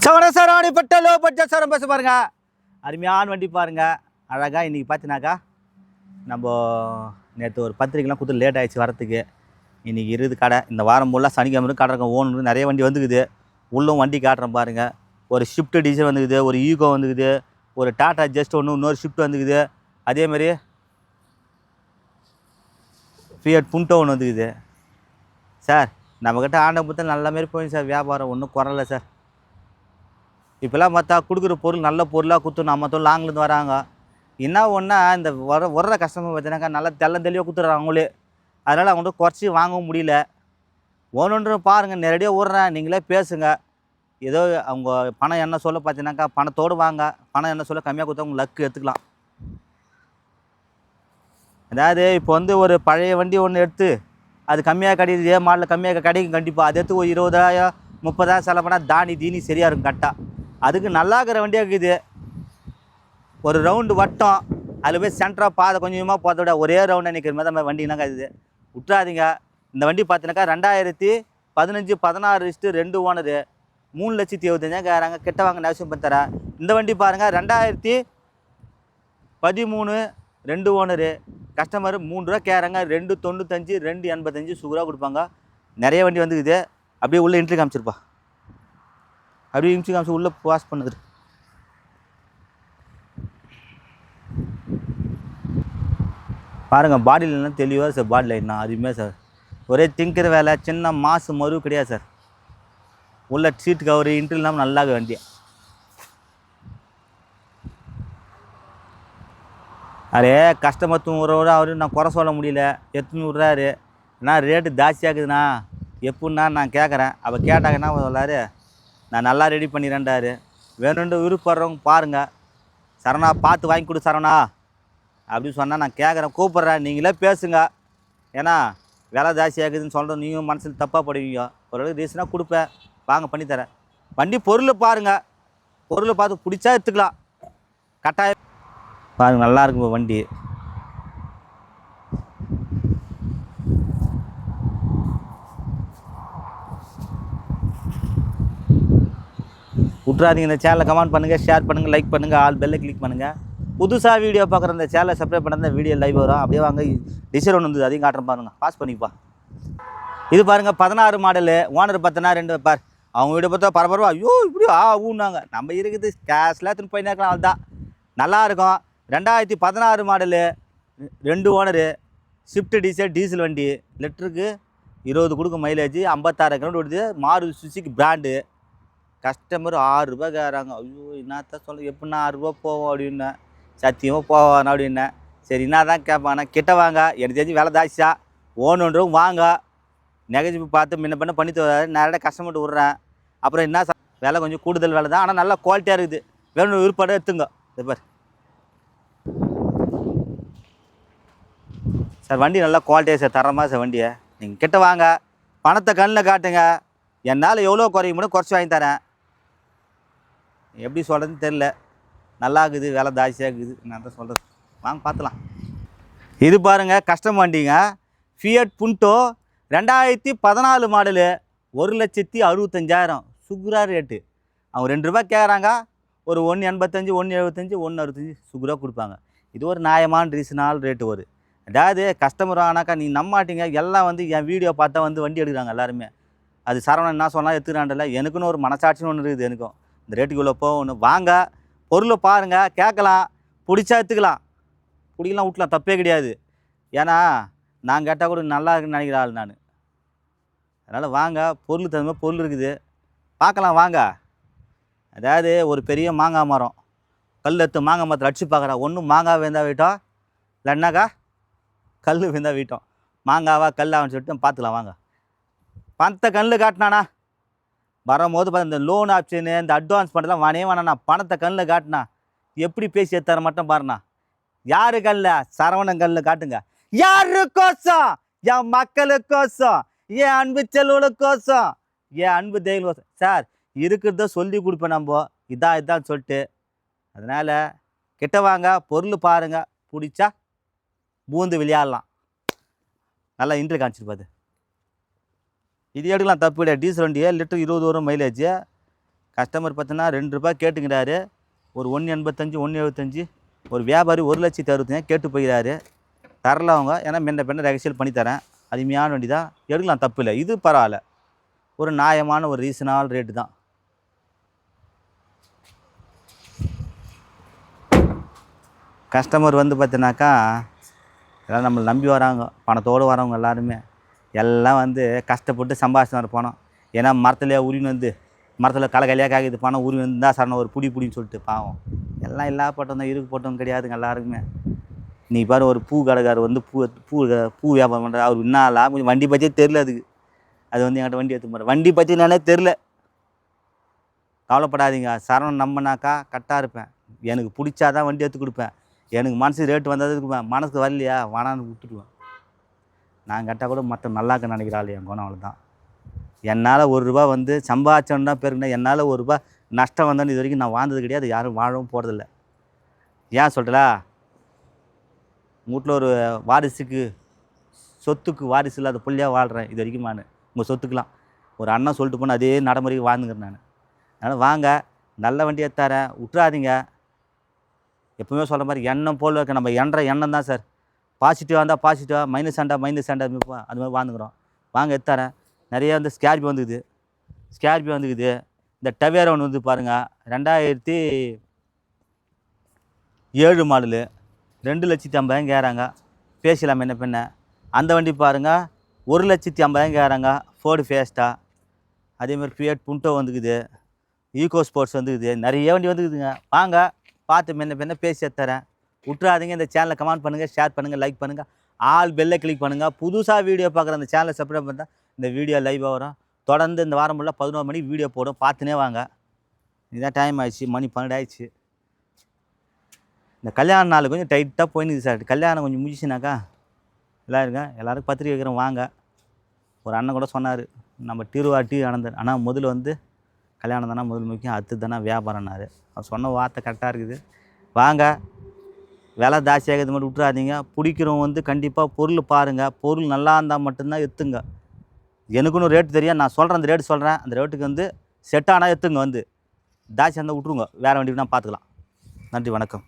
சவணசராணிப்பட்ட low budget சாரம் bus பாருங்க, அருமையான வண்டி பாருங்க. அழகாக இன்றைக்கி பார்த்தினாக்கா நம்ம நேற்று ஒரு பத்திரிக்கைலாம் கொடுத்து லேட் ஆகிடுச்சு வரத்துக்கு. இன்றைக்கி இருக்குது கடை. இந்த வாரம் ஃபுல்லாக சனிக்கிழமை கடை இருக்கும். ஓனு நிறைய வண்டி வந்துக்குது. உள்ளும் வண்டி காட்டுறேன் பாருங்கள். ஒரு ஷிஃப்ட் டீசல் வந்துக்குது, ஒரு ஈகோ வந்துக்குது, ஒரு டாட்டா ஜஸ்ட் இன்னொரு ஷிஃப்ட் வந்துக்குது. அதேமாதிரி ஃபியட் புண்டோ ஒன்று வந்துக்குது. சார் நம்மக்கிட்ட ஆண்ட புத்தல் நல்ல மாரி போயிடும் சார். வியாபாரம் ஒன்றும் குறல சார். இப்போல்லாம் பார்த்தா கொடுக்குற பொருள் நல்ல பொருளாக கொடுத்து நம்ம லாங்லேருந்து வராங்க. என்ன ஒன்றா இந்த வர்ற கஸ்டமர் பார்த்தீங்கன்னாக்கா நல்லா தெளிவாக கொடுத்துட்றாங்க அவங்களே. அதனால் அவங்கள்ட்ட குறைச்சி வாங்கவும் முடியல. ஒன்று பாருங்கள், நேரடியாக விட்றேன், நீங்களே பேசுங்க. ஏதோ அவங்க பணம் என்ன சொல்ல பார்த்தீங்கன்னாக்கா பணத்தோடு வாங்க. பணம் என்ன சொல்ல கம்மியாக கொடுத்தா உங்கள் லக்கு எடுத்துக்கலாம். அதாவது இப்போ ஒரு பழைய வண்டி ஒன்று எடுத்து அது கம்மியாக கிடையாது, இதே மாடலில் கம்மியாக கிடைக்கும் கண்டிப்பாக. அது எடுத்து ஒரு 20,000 30,000 செலவு பண்ணால் தானி தீனி சரியாக இருக்கும் கரெக்டாக. அதுக்கு நல்லா இருக்கிற வண்டியாக இருக்குது. ஒரு ரவுண்டு வட்டம், அதில் போய் சென்டராக பாதை கொஞ்சமாக போகிறத விட ஒரே ரவுண்டாக நிற்கிற மாதிரி வண்டினாக்கா இது விட்றாதீங்க. இந்த வண்டி பார்த்தீங்கன்னாக்கா 2015 16 2 ஓனரு, 3,75,000 கேட்குறாங்க. கிட்ட வாங்க அவசியம் பண்ணி தரேன். இந்த வண்டி பாருங்கள் 2013 2 ஓனரு, கஸ்டமர் 3 ரூபா கேட்குறாங்க. 295 285 சுகராக கொடுப்பாங்க. நிறைய வண்டி வந்துக்குது. அப்படியே உள்ளே இன்ட்ரி காமிச்சிருப்பா, அப்படியே இன்ட்ரி காமிச்சு உள்ளே பாஸ் பண்ணுது. பாருங்கள் பாடியிலலாம் தெளிவாக சார். பாடி லைட்னா அதுவுமே சார் ஒரே திங்கிற வேலை, சின்ன மாசு மறு கிடையாது சார். உள்ள சீட் கவரு இன்ட்ரி இல்லாமல் நல்லா வண்டி. அரே கஸ்டமர் 300 ரூபா அவரு நான் குறை சொல்ல முடியல. 800 ஏன்னா ரேட்டு ஜாஸ்தியாகுதுண்ணா. எப்படின்னா நான் கேட்குறேன். அப்போ கேட்டாங்க என்ன சொல்லாரு, நான் நல்லா ரெடி பண்ணிடுறேன்டாரு. வேணுண்டு விருப்பப்படுறவங்க பாருங்கள். சரணா பார்த்து வாங்கி கொடு சரணா அப்படின்னு சொன்னால் நான் கேட்குறேன், கூப்பிட்றேன். நீங்களே பேசுங்க. ஏன்னா விலை ஜாஸ்தியாகுதுன்னு சொல்கிறோம், நீங்கள் மனசில் தப்பாக படுவீங்க. ஓரளவுக்கு ரீசனாக கொடுப்பேன், வாங்க பண்ணித்தரேன். வண்டி பொருள் பாருங்கள், பொருளை பார்த்து பிடிச்சா எடுத்துக்கலாம். கட்டாயம் பாருங்கள், நல்லா இருக்கும் வண்டி. விட்றாதீங்க. இந்த சேனலை கமெண்ட் பண்ணுங்கள், ஷேர் பண்ணுங்கள், லைக் பண்ணுங்கள், ஆல் பெல்லை கிளிக் பண்ணுங்கள். புதுசாக வீடியோ பார்க்குற இந்த சேனலை சப்ஸ்கிரைப் பண்ண வீடியோ லைவ் வரும். அப்படியே வாங்க. டிசைர் ஒன்று வந்து அதையும் காட்டுறேன் பாருங்கள், பாஸ் பண்ணிப்பா. இது பாருங்கள் 16 மாடலு. ஓனர் பார்த்தனா 2 பார். அவங்க வீடியோ பார்த்தா பரபரவா ஐயோ இப்படி ஊன்னாங்க. நம்ம இருக்குது கேஷ்லாம் எடுத்துன்னு போய் நேரலாம். அவள் தான் நல்லாயிருக்கும். 2016 மாடலு, 2 ஓனரு, ஷிஃப்ட் டீசல் வண்டி. லிட்டருக்கு 20 கொடுக்கும் மைலேஜ், 56 கிலோமீட்டர் ஓடுது. Maruti Suzuki brand. கஸ்டமர் 6 ரூபா கேட்குறாங்க. ஐயோ என்னத்தான் சொல்ல, எப்படின்னா 6 ரூபா போவோம் அப்படின்னேன். சத்தியமாக போவானா அப்படின்னேன். சரி என்ன தான் கேட்பானா, கிட்ட வாங்க. எனக்கு தெரிஞ்சு விலை ஜாஸ்தியா ஓனுன்றவங்க வாங்க. நெகட்டிவ் பார்த்து முன்ன பண்ண பண்ணி தராரு. நிறைய கஸ்டமர்ட்டு விட்றேன். அப்புறம் என்ன விலை கொஞ்சம் கூடுதல் விலை தான், ஆனால் நல்லா குவாலிட்டியாக இருக்குது. வேணும் விருப்பம் எடுத்துங்க. பார் சார், வண்டி நல்லா குவாலிட்டியாக சார், தரமாக சார் வண்டியை. நீங்கள் கிட்ட வாங்க, பணத்தை கண்ணில் காட்டுங்க. என்னால் எவ்வளோ குறைய முடியும் குறைச்சி வாங்கி தரேன். எப்படி சொல்கிறதுன்னு தெரில. நல்லா இருக்குது, விலை ஜாஸ்தியாக இருக்குது. நான் தான் சொல்கிறது, வாங்க பார்த்துலாம். இது பாருங்கள் கஸ்டமர் வண்டிங்க. ஃபியட் புண்டோ 2014 மாடலு, 1,65,000 சுகுரா ரேட்டு. அவங்க 2 ரூபா கேட்குறாங்க. ஒரு 1,85 1,75 1,65 சுகுரா கொடுப்பாங்க. இது ஒரு நியாயமான ரீசனால் ரேட்டு வரும். அதாவது கஸ்டமர் ஆனாக்கா நீ நம்ப மாட்டீங்க. எல்லாம் என் வீடியோ பார்த்தா வண்டி எடுக்கிறாங்க எல்லாருமே. அது சரவணன் என்ன சொன்னால் எடுத்துக்கிறான்ல, எனக்குன்னு ஒரு மனசாட்சின்னு ஒன்று இருக்குது. எனக்கும் இந்த ரேட்டுக்கு இவ்வளோ போகணும். வாங்க, பொருளை பாருங்கள், கேட்கலாம், பிடிச்சா எடுத்துக்கலாம், பிடிக்கலாம் விட்லாம், தப்பே கிடையாது. ஏன்னா நான் கேட்டால் கூட நல்லா இருக்குன்னு நினைக்கிற ஆள் நான். அதனால் வாங்க, பொருள் தகுந்த பொருள் இருக்குது, பார்க்கலாம் வாங்க. அதாவது ஒரு பெரிய மாங்காய் மரம், கல் எடுத்து மாங்காய் மரத்தில் அடிச்சு பார்க்குறேன். ஒன்றும் மாங்காய் வேந்தா வீட்டோம், இல்லைன்னாக்கா கல் வேந்தா வீட்டோம். மாங்காவா கல்லான்னு சொல்லிட்டு பார்த்துக்கலாம் வாங்க. பணத்தை கண்ணில் காட்டினானா வரும்போது பார்த்து இந்த லோன் ஆப்ஷனு, இந்த அட்வான்ஸ் பண்ணுறதுலாம் வேணாண்ணா. பணத்தை கண்ணில் காட்டினா எப்படி பேசி எடுத்தார மட்டும் பாருண்ணா. யாரு கண்ணில்? சரவணன் கண்ணில் காட்டுங்க. யாருக்கோசம்? என் மக்களுக்கோசம், என் அன்பு செல்வனுக்கோசம், என் அன்பு தெய்வம் சார். இருக்கிறத சொல்லி கொடுப்பேன் நம்ம, இதான் சொல்லிட்டு. அதனால் கிட்ட வாங்க, பொருள் பாருங்கள், பிடிச்சா பூந்து விளையாடலாம். நல்லா இன்ட்ரி காமிச்சிருப்பாது. இது எடுக்கலாம், தப்பு கிடையாது. டீசல் வண்டியே லிட்டர் 20 வரும் மைலேஜ். கஸ்டமர் பார்த்தீங்கன்னா ₹2 கேட்டுக்கிறாரு. ஒரு 1.85 1.75 ஒரு வியாபாரி 1,60,000 கேட்டு போயிறாரு. தரல அவங்க. ஏன்னா முன்ன பின்ன ரெகசியல் பண்ணி தரேன். அருமையான வண்டி தான், எடுக்கலாம், தப்பு இல்லை. இது பரவாயில்ல, ஒரு நியாயமான ஒரு ரீசனபிள் ரேட்டு தான். கஸ்டமர் வந்து பார்த்தீங்கன்னாக்கா எல்லாம் நம்மளை நம்பி வராங்க, பணத்தோடு வரவங்க எல்லாருமே. எல்லாம் வந்து கஷ்டப்பட்டு சம்பாதிச்சு வர பணம். ஏன்னா மரத்துலேயே உரின்னு வந்து மரத்தில் களையாக காய்க்குது, பணம் உரிமை இருந்தால் சரண ஒரு புடின்னு சொல்லிட்டு பாவம். எல்லாம் இல்லாப்பட்டவங்க தான், இருக்கு போட்டவங்க கிடையாதுங்க எல்லாருக்குமே. நீ பாரு, ஒரு பூ கடைக்கார் வந்து பூ பூ வியாபாரம் பண்ணுற அவர் இன்னாலாம் கொஞ்சம் வண்டி பற்றியே தெரில. அதுக்கு அது வந்து என்கிட்ட வண்டி எடுத்து போகிறேன், வண்டி பற்றி என்னன்னே தெரில. கவலைப்படாதீங்க, சரணம் நம்பினாக்கா கரெக்டாக இருப்பேன். எனக்கு பிடிச்சாதான் வண்டி எடுத்து கொடுப்பேன். எனக்கு மனசு ரேட்டு வந்தது கொடுப்பேன், மனசுக்கு வரலையா வானான்னு விட்டுடுவேன். நான் கேட்டால் கூட மற்ற நல்லாக்க நினைக்கிறாள் என் குணம். அவ்வளோதான். என்னால் ₹1 வந்து சம்பாதிச்சோன்னா பேருக்குன்னா, என்னால் ₹1 நஷ்டம் வந்தோன்னு இது வரைக்கும் நான் வாழ்ந்தது கிடையாது, யாரும் வாழவும் போகிறதில்ல. ஏன் சொல்கிறா, வீட்டில் ஒரு வாரிசுக்கு சொத்துக்கு வாரிசு இல்லாத பிள்ளையாக வாழ்கிறேன் இது வரைக்கும். நான் உங்கள் சொத்துக்கெலாம் ஒரு அண்ணன் சொல்லிட்டு போனால் அதே நடைமுறைக்கு வாழ்ந்துக்கிறேன் நான். அதனால் வாங்க, நல்ல வண்டியை தரேன், விட்டுறாதீங்க. எப்பவுமே சொல்கிற மாதிரி எண்ணம் போல் இருக்க, நம்ம எண்ணம் தான் சார். பாசிட்டிவாக இருந்தால் பாசிட்டிவாக, மைனஸ் ஆண்டால் அது மாதிரி வாழ்ந்துக்கிறோம். வாங்க எடுத்துறேன். நிறைய வந்து ஸ்கார்பியோ வந்துக்குது. இந்த டவேரா ஒன்று வந்து பாருங்கள், 2007 மாடலு, 2,50,000 கேட்குறாங்க. பேசலாம் என்ன பின்ன. அந்த வண்டி பாருங்கள், 1,50,000 கேட்குறாங்க. ஃபோர்டு ஃபேஸ்டா, அதேமாதிரி ஃபியட் புண்டோ வந்துக்குது, ஈகோ ஸ்போர்ட்ஸ் வந்துக்குது, நிறைய வண்டி வந்துக்குதுங்க. வாங்க பார்த்து முன்ன பேசி எடுத்துறேன், விட்டுறாதீங்க. இந்த சேனலை கமெண்ட் பண்ணுங்கள், ஷேர் பண்ணுங்கள், லைக் பண்ணுங்கள், ஆல் பெல்லை கிளிக் பண்ணுங்கள். புதுசாக வீடியோ பார்க்குற அந்த சேனலை சப்ஸ்கிரைப் பண்ணால் இந்த வீடியோ லைவாக வரும். தொடர்ந்து இந்த வாரம் ஃபுல்லாக 11 மணிக்கு வீடியோ போடும், பார்த்துனே வாங்க. இதான் டைம் ஆயிடுச்சு, மணி 12 ஆயிடுச்சு. இந்த கல்யாண நாள் கொஞ்சம் டைட்டாக போயினுது சார். கல்யாணம் கொஞ்சம் முடிச்சுனாக்கா எல்லோரும் பத்திரிக்கை வைக்கிறோம் வாங்க. ஒரு அண்ணன் கூட சொன்னார், நம்ம டீ ஆனந்தன், ஆனால் முதல்ல வந்து கல்யாணம் தானே முதல் முக்கியம், அடுத்து தானே வியாபாரம்னாரு. அவர் சொன்ன வார்த்தை கரெக்டாக இருக்குது. வாங்க, விலை ஜாஸ்தியாகிறது மட்டும் விட்டுறாதீங்க. பிடிக்கிறவங்க வந்து கண்டிப்பாக பொருள் பாருங்கள், பொருள் நல்லா இருந்தால் மட்டும்தான் எத்துங்க. எனக்குன்னு ரேட்டு தெரியும், நான் சொல்கிறேன், அந்த ரேட்டு சொல்கிறேன், அந்த ரேட்டுக்கு வந்து செட் ஆனால் எத்துங்க. வந்து ஜாஸ்தியாக இருந்தால் விட்ருங்க, வேறு வண்டி நான் பார்த்துக்கலாம். நன்றி, வணக்கம்.